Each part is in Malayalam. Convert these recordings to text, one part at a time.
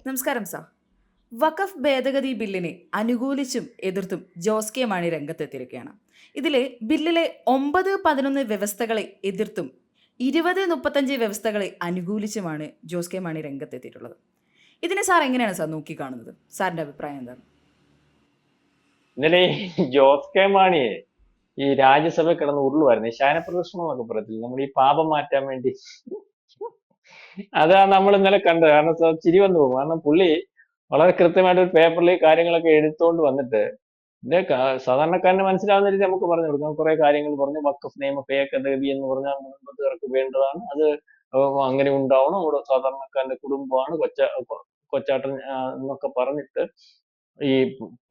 നമസ്കാരം സാർ. വഖഫ് ഭേദഗതി ബില്ലിനെ അനുകൂലിച്ചും എതിർത്തും ജോസ് കെ മാണി രംഗത്തെത്തിയിരിക്കുകയാണ്. ഇതിലെ ബില്ലിലെ 9, 11 വ്യവസ്ഥകളെ എതിർത്തും 20, 35 വ്യവസ്ഥകളെ അനുകൂലിച്ചുമാണ് ജോസ് കെ മാണി രംഗത്തെത്തിയിട്ടുള്ളത്. ഇതിനെ സാർ എങ്ങനെയാണ് സാർ നോക്കിക്കാണുന്നത്? സാറിന്റെ അഭിപ്രായം എന്താണ്? ഇന്നലെ ജോസ് കെ മാണിയെ ഈ രാജ്യസഭ കിടന്ന് ഉരുളുമായിരുന്നു. ഈ ശയനപ്രദർശനം എന്നൊക്കെ പറയത്തില്ല, നമ്മൾ ഈ പാപം മാറ്റാൻ വേണ്ടി. അതാ നമ്മൾ ഇന്നലെ കണ്ടത്. കാരണം ചിരി വന്നു പോകും. കാരണം പുള്ളി വളരെ കൃത്യമായിട്ട് ഒരു പേപ്പറിൽ ഈ കാര്യങ്ങളൊക്കെ എടുത്തുകൊണ്ട് വന്നിട്ട് ഇതിന്റെ സാധാരണക്കാരന് മനസ്സിലാവുന്ന രീതി നമുക്ക് പറഞ്ഞു കൊടുക്കാം. കുറെ കാര്യങ്ങൾ പറഞ്ഞു. വഖഫ് നിയമ ഭേദഗതി എന്ന് പറഞ്ഞാൽ മുൻപത്തേർക്ക് വേണ്ടതാണ്, അത് അങ്ങനെ ഉണ്ടാവണം, ഇവിടെ സാധാരണക്കാരന്റെ കുടുംബമാണ് കൊച്ചാട്ടൻ എന്നൊക്കെ പറഞ്ഞിട്ട് ഈ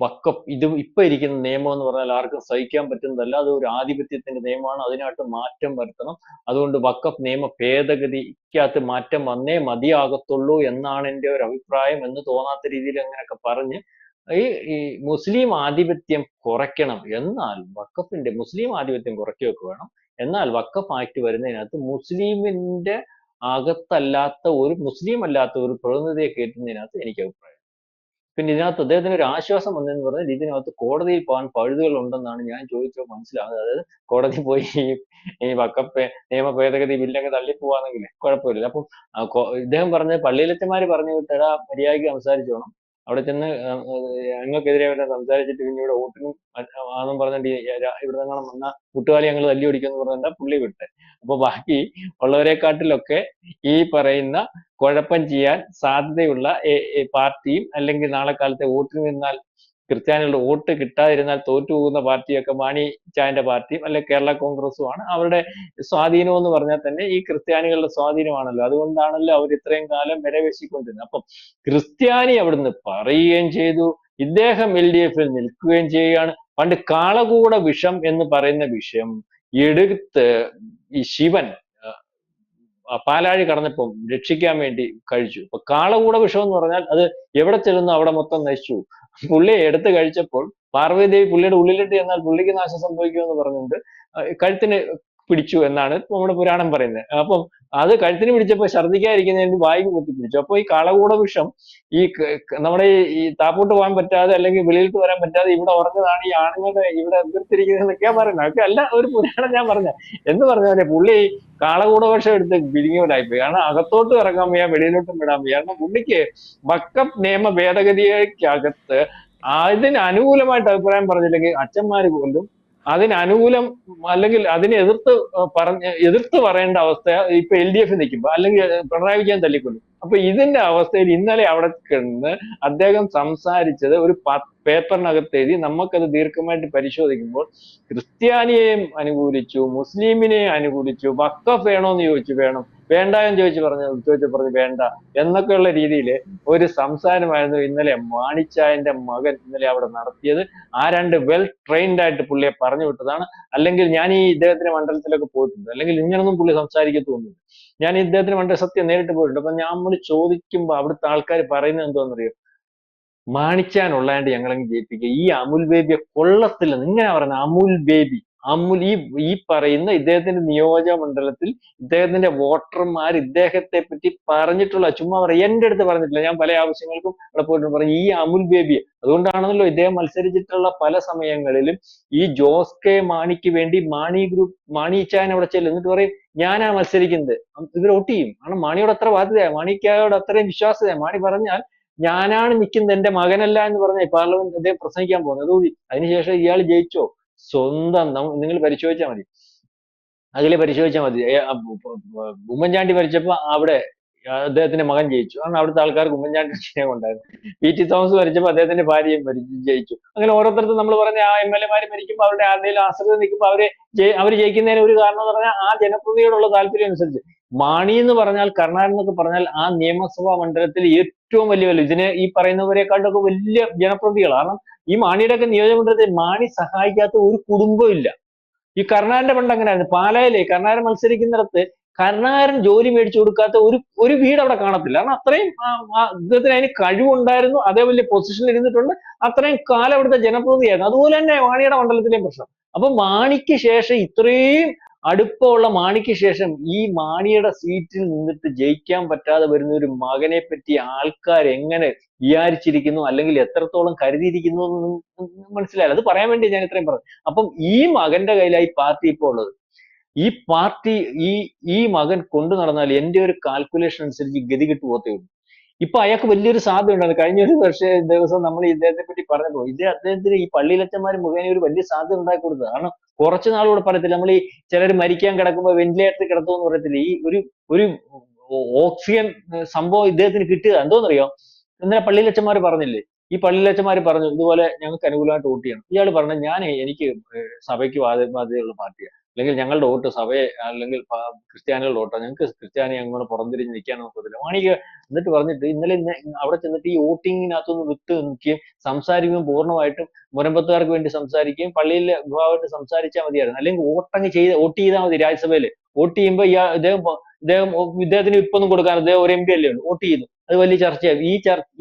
വഖഫ് ഇപ്പൊ ഇരിക്കുന്ന നിയമം എന്ന് പറഞ്ഞാൽ ആർക്കും സഹിക്കാൻ പറ്റുന്നതല്ല, അത് ഒരു ആധിപത്യത്തിന്റെ നിയമമാണ്, അതിനകത്ത് മാറ്റം വരുത്തണം, അതുകൊണ്ട് വഖഫ് നിയമ ഭേദഗതിക്കകത്ത് മാറ്റം വന്നേ മതിയാകത്തുള്ളൂ എന്നാണ് എൻ്റെ ഒരു അഭിപ്രായം എന്ന് തോന്നാത്ത രീതിയിൽ അങ്ങനെയൊക്കെ പറഞ്ഞ് ഈ മുസ്ലിം ആധിപത്യം കുറയ്ക്കണം. എന്നാൽ മുസ്ലിം ആധിപത്യം കുറയ്ക്കുകയൊക്കെ വേണം. എന്നാൽ വഖഫ് ആക്ട് വരുന്നതിനകത്ത് മുസ്ലിമിന്റെ മുസ്ലിം അല്ലാത്ത ഒരു പ്രതിനിധിയെ കയറ്റുന്നതിനകത്ത് എനിക്ക് അഭിപ്രായം. പിന്നെ ഇതിനകത്ത് അദ്ദേഹത്തിന് ഒരു ആശ്വാസം വന്നതെന്ന് പറഞ്ഞാൽ ഇതിനകത്ത് കോടതിയിൽ പോകാൻ പഴുതുകൾ ഉണ്ടെന്നാണ് ഞാൻ ചോദിച്ചപ്പോൾ മനസ്സിലാകുന്നത്. അതായത് കോടതി പോയി ഈ വഖഫ് നിയമ ഭേദഗതി ബില്ലൊക്കെ തള്ളിപ്പോവാണെങ്കിൽ കുഴപ്പമില്ല. അപ്പം ഇദ്ദേഹം പറഞ്ഞത് പള്ളിയിലച്ചന്മാര് പറഞ്ഞു വിട്ടടാ മര്യാദയ്ക്ക് സംസാരിച്ചോണം, അവിടെ ചെന്ന് ഞങ്ങൾക്കെതിരെ വല്ല സംസാരിച്ചിട്ട് പിന്നെ ഇവിടെ വോട്ടിനും ആണെന്നും പറഞ്ഞിട്ട് ഇവിടെ നിന്നും വന്ന കുട്ടുകാലി ഞങ്ങൾ തല്ലി ഓടിക്കുമെന്ന് പറഞ്ഞാൽ പുള്ളി വിട്ടെ. അപ്പൊ ബാക്കി ഉള്ളവരെക്കാട്ടിലൊക്കെ ഈ പറയുന്ന കുഴപ്പം ചെയ്യാൻ സാധ്യതയുള്ള പാർട്ടിയും അല്ലെങ്കിൽ നാളെ കാലത്തെ വോട്ടിന് നിന്നാൽ ക്രിസ്ത്യാനികളുടെ വോട്ട് കിട്ടാതിരുന്നാൽ തോറ്റുപോകുന്ന പാർട്ടിയൊക്കെ മാണി ചായന്റെ പാർട്ടിയും അല്ലെങ്കിൽ കേരള കോൺഗ്രസുമാണ്. അവരുടെ സ്വാധീനം എന്ന് പറഞ്ഞാൽ തന്നെ ഈ ക്രിസ്ത്യാനികളുടെ സ്വാധീനമാണല്ലോ. അതുകൊണ്ടാണല്ലോ അവർ ഇത്രയും കാലം വിലപേശിക്കൊണ്ടിരുന്നത്. അപ്പം ക്രിസ്ത്യാനി അവിടുന്ന് പറയുകയും ചെയ്തു, ഇദ്ദേഹം LDF നിൽക്കുകയും ചെയ്യുകയാണ്. പണ്ട് കാളകൂട വിഷം എന്ന് പറയുന്ന വിഷയം എടുത്ത് ഈ ശിവൻ പാലാഴി കടന്നപ്പം രക്ഷിക്കാൻ വേണ്ടി കഴിച്ചു. അപ്പൊ കാളകൂട വിഷം എന്ന് പറഞ്ഞാൽ അത് എവിടെ ചെല്ലുന്നു അവിടെ മൊത്തം നശിച്ചു. പുള്ളിയെ എടുത്ത് കഴിച്ചപ്പോൾ പാർവതിദേവി പുള്ളിയുടെ ഉള്ളിലിട്ട് ചെന്നാൽ പുള്ളിക്ക് നാശം സംഭവിക്കുമെന്ന് പറഞ്ഞുകൊണ്ട് കഴുത്തിന് പിടിച്ചു എന്നാണ് നമ്മുടെ പുരാണം പറയുന്നത്. അപ്പം അത് കഴുത്തിന് പിടിച്ചപ്പോൾ ഛർദ്ദിക്കാതിരിക്കുന്നതിന് വായിക്ക് കുത്തിപ്പിടിച്ചു. അപ്പൊ ഈ കാളകൂട വിഷം ഈ നമ്മുടെ ഈ താപ്പോട്ട് പോകാൻ പറ്റാതെ അല്ലെങ്കിൽ വെളിയിലോട്ട് വരാൻ പറ്റാതെ ഇവിടെ ഉറങ്ങുന്നതാണ് ഈ ആണുങ്ങളുടെ ഇവിടെ എതിർത്തിരിക്കുന്നതെന്നൊക്കെയാ പറയുന്നത്. അതൊക്കെ അല്ല ഒരു പുരാണം ഞാൻ പറഞ്ഞ എന്ന് പറഞ്ഞാലേ പുള്ളി കാളകൂട വിഷം എടുത്ത് വിഴുങ്ങിയവരായിപ്പോയി. കാരണം അകത്തോട്ട് ഇറങ്ങാൻ വയ്യ, വെളിയിലോട്ടും വിടാൻ വയ്യ. കാരണം പുള്ളിക്ക് വഖഫ് നിയമ ഭേദഗതിക്കകത്ത് അതിന് അനുകൂലമായിട്ട് അഭിപ്രായം പറഞ്ഞില്ലെങ്കിൽ അച്ഛന്മാര് പോലും അതിനനുകൂലം അല്ലെങ്കിൽ അതിനെ എതിർത്ത് പറയേണ്ട അവസ്ഥ ഇപ്പൊ LDF നിൽക്കുമ്പോ അല്ലെങ്കിൽ പിണറായി വിജയൻ തല്ലിക്കൊല്ലും. അപ്പൊ ഇതിന്റെ അവസ്ഥയിൽ ഇന്നലെ അവിടെ കിടന്ന് അദ്ദേഹം സംസാരിച്ചത് ഒരു പേപ്പറിനകത്ത് എഴുതി നമുക്കത് ദീർഘമായിട്ട് പരിശോധിക്കുമ്പോൾ ക്രിസ്ത്യാനിയെയും അനുകൂലിച്ചു, മുസ്ലിമിനെയും അനുകൂലിച്ചു, വഖഫ് വേണോന്ന് ചോദിച്ചു വേണം, വേണ്ട എന്ന് ചോദിച്ചു വേണ്ട എന്നൊക്കെയുള്ള രീതിയിൽ ഒരു സംസാരമായിരുന്നു ഇന്നലെ മാണിച്ചായന്റെ മകൻ ഇന്നലെ അവിടെ നടത്തിയത്. ആ രണ്ട് വെൽ ട്രെയിൻഡ് ആയിട്ട് പുള്ളിയെ പറഞ്ഞു വിട്ടതാണ്. അല്ലെങ്കിൽ ഞാൻ ഈ ഇദ്ദേഹത്തിന്റെ മണ്ഡലത്തിലൊക്കെ പോയിട്ടുണ്ട്, അല്ലെങ്കിൽ ഇങ്ങനൊന്നും പുള്ളി സംസാരിക്കത്തൊന്നുമില്ല. ഞാൻ ഇദ്ദേഹത്തിന് മണ്ഡലം സത്യം നേരിട്ട് പോയിട്ടുണ്ട്. അപ്പൊ നമ്മൾ ചോദിക്കുമ്പോ അവിടുത്തെ ആൾക്കാർ പറയുന്നത് എന്തോന്നറിയോ, മാണിച്ചാനുള്ളതാണ്ട് ഞങ്ങളങ്ങ് ജയിപ്പിക്കുക, ഈ അമുൽ ബേബിയെ കൊള്ളത്തില്ലെന്ന് ഇങ്ങനെ പറയുന്നത്. അമുൽ ബേബി ഈ പറയുന്ന ഇദ്ദേഹത്തിന്റെ നിയോജക മണ്ഡലത്തിൽ ഇദ്ദേഹത്തിന്റെ വോട്ടർമാർ ഇദ്ദേഹത്തെ പറ്റി പറഞ്ഞിട്ടുള്ള, ചുമ്മാ പറയാം, എന്റെ അടുത്ത് പറഞ്ഞിട്ടില്ല, ഞാൻ പല ആവശ്യങ്ങൾക്കും അവിടെ പോയിട്ട് പറഞ്ഞു ഈ അമുൽ ബേബിയെ. അതുകൊണ്ടാണല്ലോ ഇദ്ദേഹം മത്സരിച്ചിട്ടുള്ള പല സമയങ്ങളിലും ഈ ജോസ് കെ മാണിക്ക് വേണ്ടി മാണി ചായൻ അവിടെ ചെല്ലും, എന്നിട്ട് പറയും ഞാനാ മത്സരിക്കുന്നത്, ഇവർ വോട്ട് ചെയ്യും. കാരണം മാണിയോട് അത്ര ബാധ്യതയാണ്, മാണിക്കോട് അത്രയും വിശ്വാസതയാണ്. മാണി പറഞ്ഞാൽ ഞാനാണ് നിൽക്കുന്നത്, എന്റെ മകനല്ല എന്ന് പറഞ്ഞ പാർലമെന്റ് അദ്ദേഹം പ്രസംഗിക്കാൻ പോകുന്നത്. അതിനുശേഷം ഇയാൾ ജയിച്ചോ? സ്വന്തം നിങ്ങൾ പരിശോധിച്ചാൽ മതി, പരിശോധിച്ചാൽ മതി. ഉമ്മൻചാണ്ടി ഭരിച്ചപ്പോ അവിടെ അദ്ദേഹത്തിന്റെ മകൻ ജയിച്ചു, കാരണം അവിടുത്തെ ആൾക്കാർക്ക് ഉമ്മൻചാണ്ടി സ്നേഹം ഉണ്ടായിരുന്നു. PT തോമസ് ഭരിച്ചപ്പോൾ അദ്ദേഹത്തിന്റെ ഭാര്യയും ജയിച്ചു. അങ്ങനെ ഓരോരുത്തർക്കും നമ്മൾ പറഞ്ഞ ആ MLA മാര് ഭരിക്കുമ്പോൾ അവരുടെ ആരുടെയും ആശ്രിതം നിൽക്കുമ്പോൾ അവർ ജയിക്കുന്നതിന് ഒരു കാരണം എന്ന് പറഞ്ഞാൽ ആ ജനപ്രതിയോടുള്ള താല്പര്യം അനുസരിച്ച്. മാണി എന്ന് പറഞ്ഞാൽ കർണാടക എന്നൊക്കെ പറഞ്ഞാൽ ആ നിയമസഭാ മണ്ഡലത്തിൽ ഏറ്റവും വലിയ ഇതിന് ഈ പറയുന്നവരെക്കാളൊക്കെ വലിയ ജനപ്രതികളാണ്. കാരണം ഈ മാണിയുടെയൊക്കെ നിയോജകമണ്ഡലത്തിൽ മാണി സഹായിക്കാത്ത ഒരു കുടുംബവും ഇല്ല. ഈ കർണാടന്റെ പണ്ട് അങ്ങനെയായിരുന്നു. പാലായിലെ കർണാടൻ മത്സരിക്കുന്നിടത്ത് കർണാടൻ ജോലി മേടിച്ചു കൊടുക്കാത്ത ഒരു വീട് അവിടെ കാണത്തില്ല. കാരണം അത്രയും ഇദ്ദേഹത്തിന് അതിന് കഴിവുണ്ടായിരുന്നു, അതേ വലിയ പൊസിഷനിൽ ഇരുന്നിട്ടുണ്ട്, അത്രയും കാലം അവിടുത്തെ ജനപ്രതിയായിരുന്നു. അതുപോലെ തന്നെ മാണിയുടെ മണ്ഡലത്തിലെയും പ്രശ്നം. അപ്പൊ മാണിക്ക് ശേഷം ഇത്രയും അടുപ്പമുള്ള മാണിക്ക് ശേഷം ഈ മാണിയുടെ സീറ്റിൽ നിന്നിട്ട് ജയിക്കാൻ പറ്റാതെ വരുന്ന ഒരു മകനെ പറ്റി ആൾക്കാർ എങ്ങനെ വിചാരിച്ചിരിക്കുന്നു, അല്ലെങ്കിൽ എത്രത്തോളം കരുതിയിരിക്കുന്നു എന്ന് മനസ്സിലായില്ല. അത് പറയാൻ വേണ്ടി ഞാൻ ഇത്രയും പറഞ്ഞു. അപ്പം ഈ മകന്റെ കയ്യിലായി പാർട്ടി ഇപ്പോൾ ഉള്ളത്. ഈ പാർട്ടി ഈ ഈ മകൻ കൊണ്ടു നടന്നാൽ എന്റെ ഒരു കാൽക്കുലേഷൻ അനുസരിച്ച് ഗതികെട്ട് പോകത്തേ ഉള്ളൂ. ഇപ്പൊ അയാൾക്ക് വലിയൊരു സാധ്യത ഉണ്ടായിരുന്നു. കഴിഞ്ഞ ഒരു ദിവസം നമ്മൾ ഇദ്ദേഹത്തെ പറ്റി പറഞ്ഞപ്പോ അദ്ദേഹത്തിന് ഈ പള്ളിയിലച്ചന്മാർ മുഖേന ഒരു വലിയ സാധ്യത ഉണ്ടാക്കി കൊടുത്തത്. കാരണം കുറച്ചു നാളുകൂടെ പറയത്തില്ല, നമ്മൾ ഈ ചിലർ മരിക്കാൻ കിടക്കുമ്പോൾ വെന്റിലേറ്ററിൽ കിടത്തുമെന്ന് പറയത്തില്ല, ഈ ഒരു ഒരു ഓക്സിജൻ സംഭവം ഇദ്ദേഹത്തിന് കിട്ടിയത് എന്തോന്നറിയോ? ഇന്നലെ പള്ളിയിലച്ചന്മാർ പറഞ്ഞില്ലേ, ഈ പള്ളിയിലച്ചന്മാർ പറഞ്ഞു ഇതുപോലെ ഞങ്ങൾക്ക് അനുകൂലമായിട്ട് വോട്ട് ചെയ്യണം. ഇയാൾ പറഞ്ഞു എനിക്ക് സഭയ്ക്ക് ബാധ്യതയുള്ള പാർട്ടിയാണ്, അല്ലെങ്കിൽ ഞങ്ങളുടെ വോട്ട് സഭയെ അല്ലെങ്കിൽ ക്രിസ്ത്യാനികളുടെ വോട്ടോ, ഞങ്ങൾക്ക് ക്രിസ്ത്യാനി അങ്ങോട്ട് പുറംതിരിഞ്ഞ് നിൽക്കാൻ നോക്കത്തില്ല. മാണിക്ക് എന്നിട്ട് പറഞ്ഞിട്ട് ഇന്നലെ അവിടെ ചെന്നിട്ട് ഈ വോട്ടിങ്ങിനകത്തൊന്ന് വിട്ട് നിൽക്കുകയും സംസാരിക്കുകയും പൂർണ്ണമായിട്ടും മുരമ്പത്തുകാർക്ക് വേണ്ടി സംസാരിക്കുകയും പള്ളിയിലെ വിഭാഗമായിട്ട് സംസാരിച്ചാൽ മതിയായിരുന്നു. അല്ലെങ്കിൽ വോട്ട് ചെയ്താൽ മതി. രാജ്യസഭയിൽ വോട്ട് ചെയ്യുമ്പോൾ ഇദ്ദേഹത്തിന് ഇപ്പൊന്നും കൊടുക്കാൻ, അദ്ദേഹം ഒരു MP അല്ലേ ഉള്ളൂ, വോട്ട് ചെയ്തു, അത് വലിയ ചർച്ചയായി.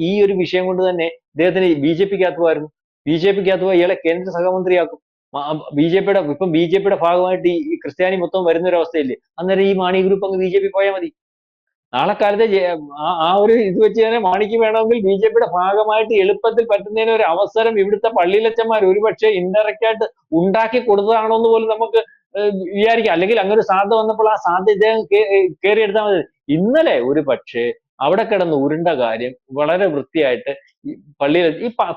ഈ ഒരു വിഷയം കൊണ്ട് തന്നെ ഇദ്ദേഹത്തിന് BJP-ക്കകത്ത് പോയിരുന്നു. BJP-ക്കകത്ത് പോയി ഇയാളെ കേന്ദ്ര സഹമന്ത്രിയാക്കും. ഇപ്പം BJP-യുടെ ഭാഗമായിട്ട് ഈ ക്രിസ്ത്യാനി മൊത്തം വരുന്ന ഒരു അവസ്ഥയില്ലേ, അന്നേരം ഈ മാണി ഗ്രൂപ്പ് അങ്ങ് BJP പോയാൽ മതി. നാളെ കാലത്തെ ആ ഒരു ഇത് വെച്ച് തന്നെ മാണിക്ക് വേണമെങ്കിൽ BJP-യുടെ ഭാഗമായിട്ട് എളുപ്പത്തിൽ പറ്റുന്നതിന് ഒരു അവസരം ഇവിടുത്തെ പള്ളിയിലച്ചന്മാർ ഒരുപക്ഷെ ഇൻഡയറക്റ്റ് ആയിട്ട് ഉണ്ടാക്കി കൊടുത്തതാണോ എന്ന് പോലും നമുക്ക് വിചാരിക്കാം. അല്ലെങ്കിൽ അങ്ങനെ ഒരു സാധ്യത വന്നപ്പോൾ ആ സാധ്യത ഇദ്ദേഹം കയറിയെടുത്താൽ മതി. ഇന്നലെ ഒരു പക്ഷേ അവിടെ കിടന്ന് ഉരുണ്ട കാര്യം വളരെ വൃത്തിയായിട്ട്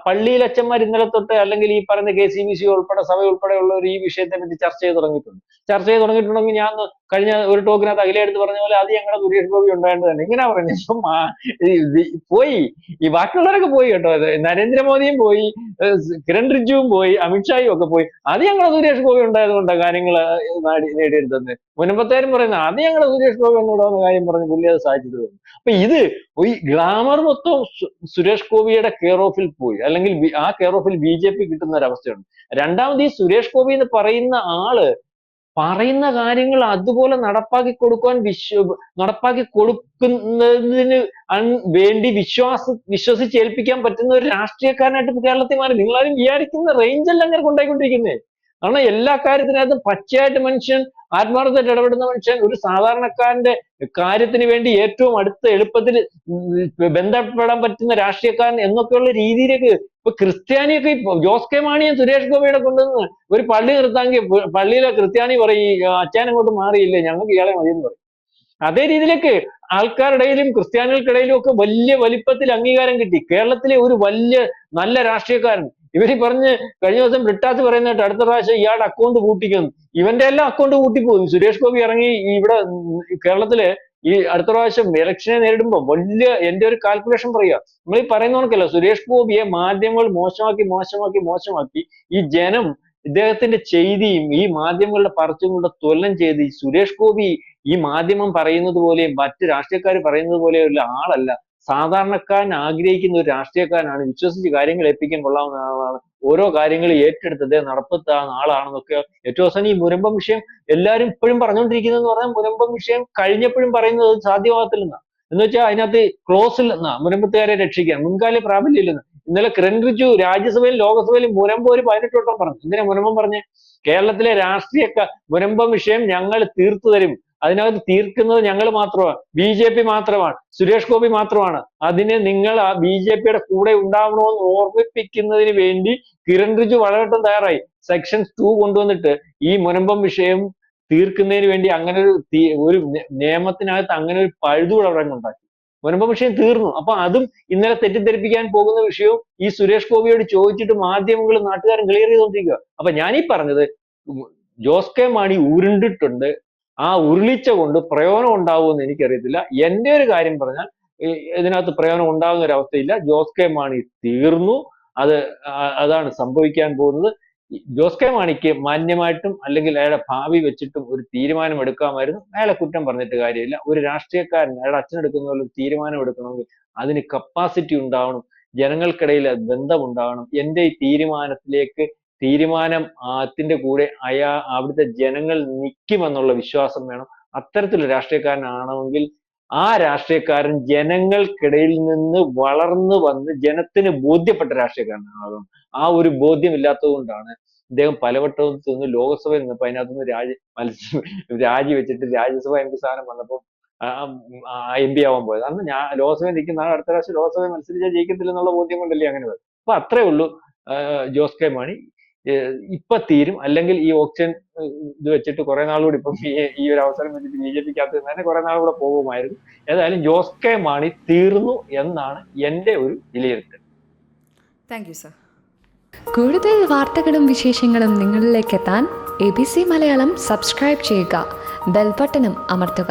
പള്ളിയിലച്ചന്മാർ ഇന്നലെ തൊട്ട്, അല്ലെങ്കിൽ ഈ പറയുന്ന KCBC ഉൾപ്പെടെ സഭ ഉൾപ്പെടെയുള്ളവർ ഈ വിഷയത്തെ പറ്റി ചർച്ച ചെയ്ത് തുടങ്ങിയിട്ടുണ്ടെങ്കിൽ ഞാൻ കഴിഞ്ഞ ഒരു ടോക്കിനകത്ത് അഖില എടുത്ത് പറഞ്ഞ പോലെ അത് ഞങ്ങളുടെ സുരേഷ് ഗോപി ഉണ്ടായത് തന്നെ. ഇങ്ങനെ പറയുന്നത് ഇപ്പം പോയി, ഈ ബാക്കിയുള്ളവരൊക്കെ പോയി കേട്ടോ. നരേന്ദ്രമോദിയും പോയി, കിരൺ റിജ്ജുവും പോയി, അമിത്ഷായും ഒക്കെ പോയി. അത് ഞങ്ങളുടെ സുരേഷ് ഗോപി ഉണ്ടായത് കൊണ്ടാണ് കാര്യങ്ങൾ നേടിയെടുത്തത്. മുൻപത്തേരും പറയുന്നത് അത് ഞങ്ങളുടെ സുരേഷ് ഗോപി എന്നോടാവുന്ന കാര്യം പറഞ്ഞ് പുള്ളി അത് സാധിച്ചത്. അപ്പൊ ഇത് ഈ ഗ്ലാമർ മൊത്തം സുരേഷ് ഗോപിയുടെ കെയർ ഓഫിൽ പോയി, അല്ലെങ്കിൽ ആ കെയർ ഓഫിൽ BJP കിട്ടുന്ന ഒരു അവസ്ഥയുണ്ട്. രണ്ടാമത് ഈ സുരേഷ് ഗോപി എന്ന് പറയുന്ന ആള് പറയുന്ന കാര്യങ്ങൾ അതുപോലെ നടപ്പാക്കി കൊടുക്കുന്നതിന് വേണ്ടി വിശ്വസിച്ചേൽപ്പിക്കാൻ പറ്റുന്ന ഒരു രാഷ്ട്രീയക്കാരനായിട്ട് ഇപ്പൊ കേരളത്തിൽ മാറി. നിങ്ങളാരും വിചാരിക്കുന്ന റേഞ്ചല്ല അങ്ങനെ കൊണ്ടായിക്കൊണ്ടിരിക്കുന്നേ. കാരണം എല്ലാ കാര്യത്തിനകത്തും പച്ചയായിട്ട് മനുഷ്യൻ ആത്മാർത്ഥമായിട്ട് ഇടപെടുന്ന മനുഷ്യൻ, ഒരു സാധാരണക്കാരന്റെ കാര്യത്തിന് വേണ്ടി ഏറ്റവും അടുത്ത എളുപ്പത്തിൽ ബന്ധപ്പെടാൻ പറ്റുന്ന രാഷ്ട്രീയക്കാരൻ എന്നൊക്കെയുള്ള രീതിയിലേക്ക് ഇപ്പൊ ക്രിസ്ത്യാനിയൊക്കെ ജോസ് കെ മാണിയും സുരേഷ് ഗോപിയുടെ കൊണ്ടുവന്ന് ഒരു പള്ളി നിർത്താമെങ്കിൽ പള്ളിയിലെ ക്രിസ്ത്യാനി പറയും അച്ഛനങ്ങോട്ട് മാറിയില്ലേ, ഞങ്ങൾക്ക് ഇയാളെ മതി എന്ന് പറയും. അതേ രീതിയിലേക്ക് ആൾക്കാരുടെ ഇടയിലും ക്രിസ്ത്യാനികൾക്കിടയിലും ഒക്കെ വലിയ വലിപ്പത്തിൽ അംഗീകാരം കിട്ടി. കേരളത്തിലെ ഒരു വലിയ നല്ല രാഷ്ട്രീയക്കാരൻ, ഇവര് പറഞ്ഞ് കഴിഞ്ഞ ദിവസം ബ്രിട്ടാസ് പറയുന്നതായിട്ട് അടുത്ത പ്രാവശ്യം ഇയാളുടെ അക്കൗണ്ട് പൂട്ടിക്കുന്നു. ഇവന്റെ എല്ലാം അക്കൗണ്ട് പൂട്ടിപ്പോകും. സുരേഷ് ഗോപി ഇറങ്ങി ഇവിടെ കേരളത്തിലെ ഈ അടുത്ത പ്രാവശ്യം ഇലക്ഷനെ നേരിടുമ്പോൾ വലിയ എന്റെ ഒരു കാൽക്കുലേഷൻ പറയുക, നമ്മൾ ഈ പറയുന്ന കണക്കല്ല, സുരേഷ് ഗോപിയെ മാധ്യമങ്ങൾ മോശമാക്കി ഈ ജനം ഇദ്ദേഹത്തിന്റെ ചെയ്തിയും ഈ മാധ്യമങ്ങളുടെ പറച്ചും കൊണ്ട് തുലനം ചെയ്ത് ഈ സുരേഷ് ഗോപി ഈ മാധ്യമം പറയുന്നത് പോലെയും മറ്റ് രാഷ്ട്രീയക്കാർ പറയുന്നത് പോലെയുള്ള ആളല്ല. സാധാരണക്കാരൻ ആഗ്രഹിക്കുന്ന ഒരു രാഷ്ട്രീയക്കാരനാണ്, വിശ്വസിച്ച് കാര്യങ്ങൾ എത്തിക്കാൻ കൊള്ളാവുന്ന ആളാണ്, ഓരോ കാര്യങ്ങൾ ഏറ്റെടുത്തത് നടപ്പത്താവുന്ന ആളാണെന്നൊക്കെ. ഏറ്റവും അവസാനം ഈ മുനമ്പം വിഷയം എല്ലാവരും ഇപ്പോഴും പറഞ്ഞുകൊണ്ടിരിക്കുന്നതെന്ന് പറഞ്ഞാൽ മുനമ്പം വിഷയം കഴിഞ്ഞപ്പോഴും പറയുന്നത് സാധ്യമാകത്തില്ലെന്നാ. എന്ന് വെച്ചാൽ അതിനകത്ത് ക്ലോസ് ഇല്ലെന്നാ, മുനമ്പത്തുകാരെ രക്ഷിക്കാൻ മുൻകാല പ്രാബല്യം ഇല്ലെന്ന്. ഇന്നലെ കിരൺ റിജ്ജു രാജ്യസഭയിലും ലോകസഭയിലും മുനമ്പം ഒരു 18 വട്ടം പറഞ്ഞു. എന്തിനാ മുനമ്പം പറഞ്ഞേ? കേരളത്തിലെ മുനമ്പം വിഷയം ഞങ്ങൾ തീർത്തു തരും, അതിനകത്ത് തീർക്കുന്നത് ഞങ്ങൾ മാത്രമാണ്, BJP മാത്രമാണ്, സുരേഷ് ഗോപി മാത്രമാണ്. അതിന് നിങ്ങൾ ആ BJP-യുടെ കൂടെ ഉണ്ടാവണമെന്ന് ഓർമ്മിപ്പിക്കുന്നതിന് വേണ്ടി കിരൺ റിജ്ജു വളരെവട്ടം തയ്യാറായി. സെക്ഷൻ 2 കൊണ്ടുവന്നിട്ട് ഈ മുനമ്പം വിഷയം തീർക്കുന്നതിന് വേണ്ടി അങ്ങനെ ഒരു നിയമത്തിനകത്ത് അങ്ങനെ ഒരു പഴുതുകൾ അവിടെ ഉണ്ടാക്കി. മുനമ്പം വിഷയം തീർന്നു. അപ്പൊ അതും ഇന്നലെ തെറ്റിദ്ധരിപ്പിക്കാൻ പോകുന്ന വിഷയവും ഈ സുരേഷ് ഗോപിയോട് ചോദിച്ചിട്ട് മാധ്യമങ്ങളും നാട്ടുകാരും ക്ലിയർ ചെയ്തുകൊണ്ടിരിക്കുക. അപ്പൊ ഞാനീ പറഞ്ഞത് ജോസ് കെ മാണി ഉരുണ്ടിട്ടുണ്ട്. ആ ഉരുളിച്ച കൊണ്ട് പ്രയോജനം ഉണ്ടാവുമെന്ന് എനിക്കറിയത്തില്ല. എന്റെ ഒരു കാര്യം പറഞ്ഞാൽ ഇതിനകത്ത് പ്രയോജനം ഉണ്ടാകുന്ന ഒരു അവസ്ഥയില്ല. ജോസ് കെ മാണി തീർന്നു. അതാണ് സംഭവിക്കാൻ പോകുന്നത്. ജോസ് കെ മാണിക്ക് മാന്യമായിട്ടും അല്ലെങ്കിൽ അയാളുടെ ഭാവി വെച്ചിട്ടും ഒരു തീരുമാനം എടുക്കാമായിരുന്നു. അയാളെ കുറ്റം പറഞ്ഞിട്ട് കാര്യമില്ല. ഒരു രാഷ്ട്രീയക്കാരൻ അയാളുടെ അച്ഛനെടുക്കുന്ന പോലെ ഒരു തീരുമാനം എടുക്കണമെങ്കിൽ അതിന് കപ്പാസിറ്റി ഉണ്ടാവണം, ജനങ്ങൾക്കിടയിൽ ബന്ധം ഉണ്ടാവണം. എന്റെ ഈ തീരുമാനത്തിന്റെ കൂടെ അവിടുത്തെ ജനങ്ങൾ നിൽക്കുമെന്നുള്ള വിശ്വാസം വേണം. അത്തരത്തിലുള്ള രാഷ്ട്രീയക്കാരനാണെങ്കിൽ ആ രാഷ്ട്രീയക്കാരൻ ജനങ്ങൾക്കിടയിൽ നിന്ന് വളർന്നു വന്ന് ജനത്തിന് ബോധ്യപ്പെട്ട രാഷ്ട്രീയക്കാരനാകണം. ആ ഒരു ബോധ്യമില്ലാത്തത് കൊണ്ടാണ് ഇദ്ദേഹം പലവട്ടവും നിന്ന് ലോകസഭയിൽ നിന്നപ്പോൾ അതിനകത്തുനിന്ന് രാജിവെച്ചിട്ട് രാജ്യസഭ MP സ്ഥാനം വന്നപ്പോൾ MP ആവാൻ പോയത്. അന്ന് ഞാൻ ലോക്സഭയിൽ നിൽക്കുന്ന ആൾ അടുത്ത പ്രാവശ്യം ലോക്സഭയിൽ മത്സരിച്ചാൽ ജയിക്കത്തില്ലെന്നുള്ള ബോധ്യം കൊണ്ടല്ലേ അങ്ങനെ പോയത്. അപ്പൊ അത്രേ ഉള്ളൂ. ജോസ് കെ മാണി ഇപ്പൊ തീരും, അല്ലെങ്കിൽ ഈ ഓപ്ഷൻ ഇത് വെച്ചിട്ട് കുറെ നാളുകൂടി ഇപ്പം ഈ ഒരു അവസരം വെച്ചിട്ട് BJP-ക്കകത്ത് തന്നെ കുറെ നാൾ കൂടെ പോകുമായിരുന്നു. ഏതായാലും ജോസ് കെ മാണി തീർന്നു എന്നാണ് എൻ്റെ ഒരു വിലയിരുത്തൽ. Thank you sir. കൂടുതൽ വാർത്തകളും വിശേഷങ്ങളും നിങ്ങളിലേക്ക് എത്താൻ ABC മലയാളം സബ്സ്ക്രൈബ് ചെയ്യുക, ബെൽ ബട്ടണും അമർത്തുക.